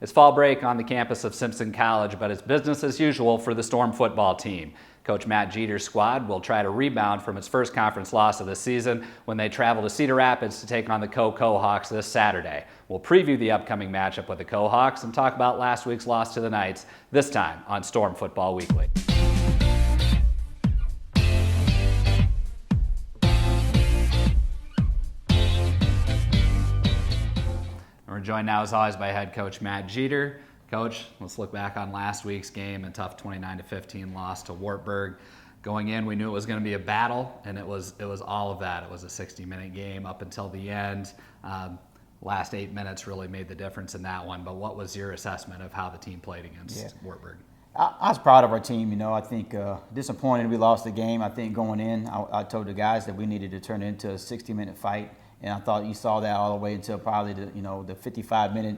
It's fall break on the campus of Simpson College, but it's business as usual for the Storm football team. Coach Matt Jeter's squad will try to rebound from its first conference loss of the season when they travel to Cedar Rapids to take on the Co-Hawks this Saturday. We'll preview the upcoming matchup with the Co-Hawks and talk about last week's loss to the Knights, this time on Storm Football Weekly. We're joined now, as always, by head coach Matt Jeter. Coach, let's look back on last week's game, a tough 29-15 loss to Wartburg. Going in, we knew it was going to be a battle, and it was all of that. It was a 60-minute game up until the end. Last 8 minutes really made the difference in that one. But what was your assessment of how the team played against Wartburg? I was proud of our team. I think disappointed we lost the game. I think going in, I told the guys that we needed to turn it into a 60-minute fight. And I thought you saw that all the way until probably the 55-minute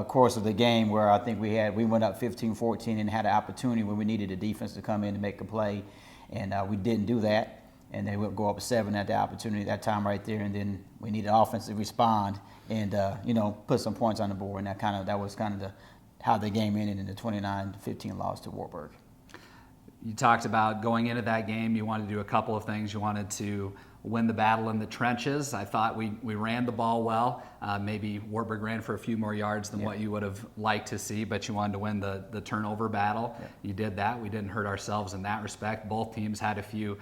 course of the game, where I think we went up 15-14 and had an opportunity when we needed the defense to come in and make a play, and we didn't do that. And they would go up 7 at the opportunity that time right there, and then we needed offense to respond and put some points on the board. And that was how the game ended in the 29-15 loss to Wartburg. You talked about going into that game, you wanted to do a couple of things. You wanted to win the battle in the trenches. I thought we ran the ball well. Maybe Wartburg ran for a few more yards than what you would have liked to see, but you wanted to win the turnover battle. You did that. We didn't hurt ourselves in that respect. Both teams had a few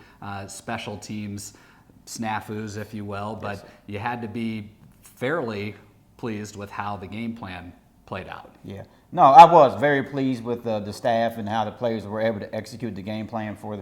special teams snafus, if you will, but you had to be fairly pleased with how the game plan played out. Yeah. No, I was very pleased with the staff and how the players were able to execute the game plan for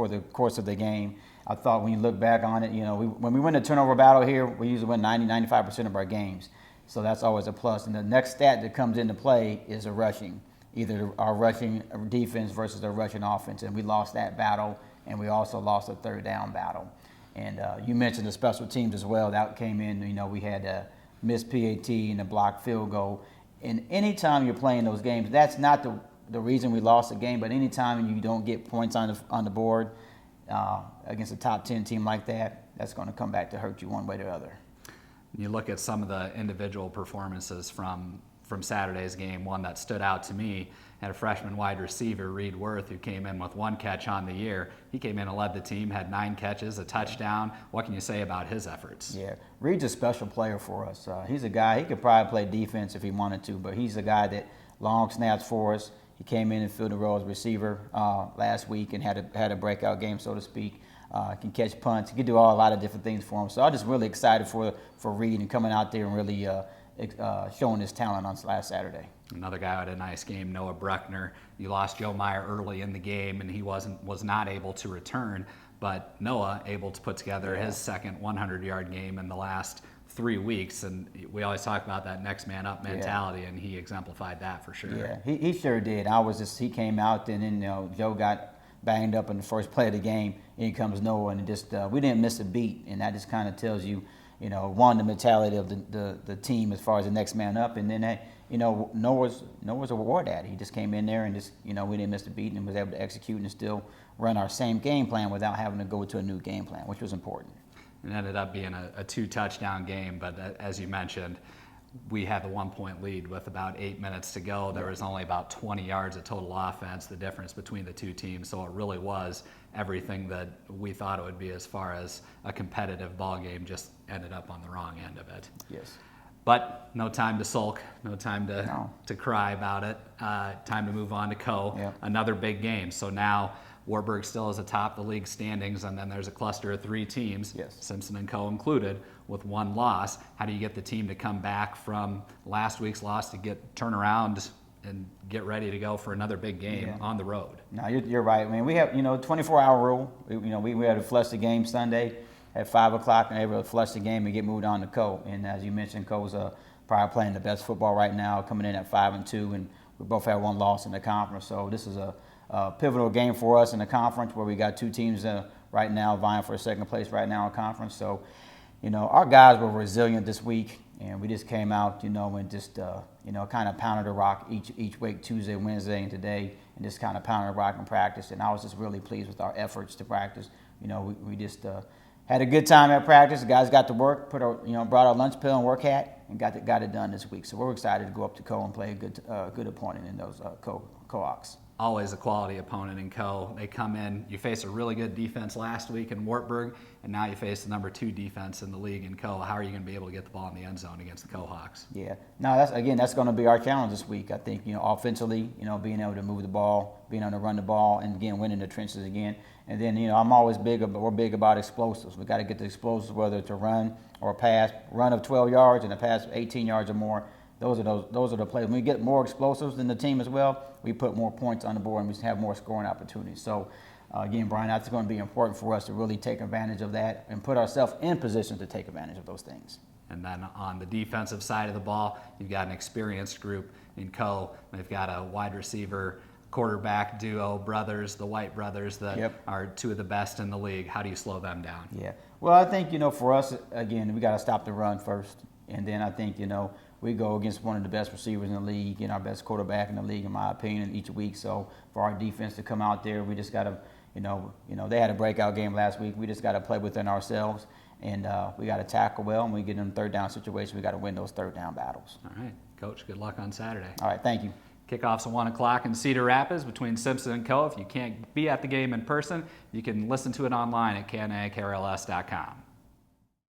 the course of the game. I thought when you look back on it, when we win the turnover battle here, we usually win 90-95% of our games. So that's always a plus. And the next stat that comes into play is a rushing, either our rushing defense versus our rushing offense. And we lost that battle, and we also lost a third down battle. And you mentioned the special teams as well. That came in, we had a missed PAT and a blocked field goal. And anytime you're playing those games, that's not the reason we lost the game, but anytime you don't get points on the board against a top 10 team like that, that's going to come back to hurt you one way or the other. You look at some of the individual performances from Saturday's game. One that stood out to me had a freshman wide receiver, Reed Worth, who came in with 1 catch on the year. He came in and led the team, had 9 catches, a touchdown. What can you say about his efforts? Yeah, Reed's a special player for us. He's a guy, he could probably play defense if he wanted to, but he's a guy that long snaps for us. He came in and filled the role as receiver last week and had a breakout game, so to speak. Can catch punts. He can do a lot of different things for him. So I'm just really excited for Reed and coming out there and really showing his talent on last Saturday. Another guy who had a nice game, Noah Bruckner. You lost Joe Meyer early in the game, and he was not able to return. But Noah able to put together his second 100-yard game in the last 3 weeks, and we always talk about that next man up mentality, and he exemplified that for sure. Yeah, he sure did. He came out, and then Joe got banged up in the first play of the game. In comes Noah, and we didn't miss a beat, and that just kind of tells you, one, the mentality of the team as far as the next man up, and then Noah's a war daddy. He just came in there and we didn't miss a beat and was able to execute and still run our same game plan without having to go to a new game plan, which was important. It ended up being a 2-touchdown game, but as you mentioned, we had the 1-point lead with about 8 minutes to go. There was only about 20 yards of total offense, the difference between the two teams, so it really was everything that we thought it would be as far as a competitive ball game, just ended up on the wrong end of it. Yes. But no time to sulk, no time to cry about it. Time to move on to Another big game. So now Wartburg still is atop the league standings, and then there's a cluster of 3 teams, Simpson and Co. included, with 1 loss. How do you get the team to come back from last week's loss to turn around and get ready to go for another big game on the road? No, you're right. I mean, we have 24-hour rule. We had to flush the game Sunday at 5 o'clock, and able to flush the game and get moved on to Co. And as you mentioned, Co's probably playing the best football right now, coming in at 5-2, and we both have 1 loss in the conference. So this is a pivotal game for us in the conference, where we got 2 teams right now vying for second place right now in conference. So, our guys were resilient this week, and we just came out, and just kind of pounded the rock each week, Tuesday, Wednesday, and today, and just kind of pounded the rock in practice. And I was just really pleased with our efforts to practice. We just had a good time at practice. The guys got to work, brought our lunch pail and work hat, and got it done this week. So we're excited to go up to Co and play a good opponent in those Co-Hawks. Always a quality opponent in Co. They come in, you face a really good defense last week in Wartburg, and now you face the number 2 defense in the league in Co. How are you going to be able to get the ball in the end zone against the Co-Hawks? Yeah, no, that's going to be our challenge this week. I think, offensively, being able to move the ball, being able to run the ball, and again, winning the trenches again. And then, I'm always we're big about explosives. We got to get the explosives, whether it's a run or a pass, run of 12 yards and a pass of 18 yards or more. Those are the plays. When we get more explosives in the team as well, we put more points on the board and we have more scoring opportunities. So, again, Brian, that's going to be important for us to really take advantage of that and put ourselves in position to take advantage of those things. And then on the defensive side of the ball, you've got an experienced group in Co. They've got a wide receiver, quarterback duo brothers, the White brothers, that are 2 of the best in the league. How do you slow them down? Yeah. Well, I think, for us, again, we got to stop the run first. And then I think, we go against one of the best receivers in the league and our best quarterback in the league, in my opinion, each week. So for our defense to come out there, we just got to, they had a breakout game last week. We just got to play within ourselves, and we got to tackle well. And we get in third down situations, we got to win those third down battles. All right, Coach. Good luck on Saturday. All right, thank you. Kickoff's at 1 o'clock in Cedar Rapids between Simpson and Co. If you can't be at the game in person, you can listen to it online at knakRLS.com.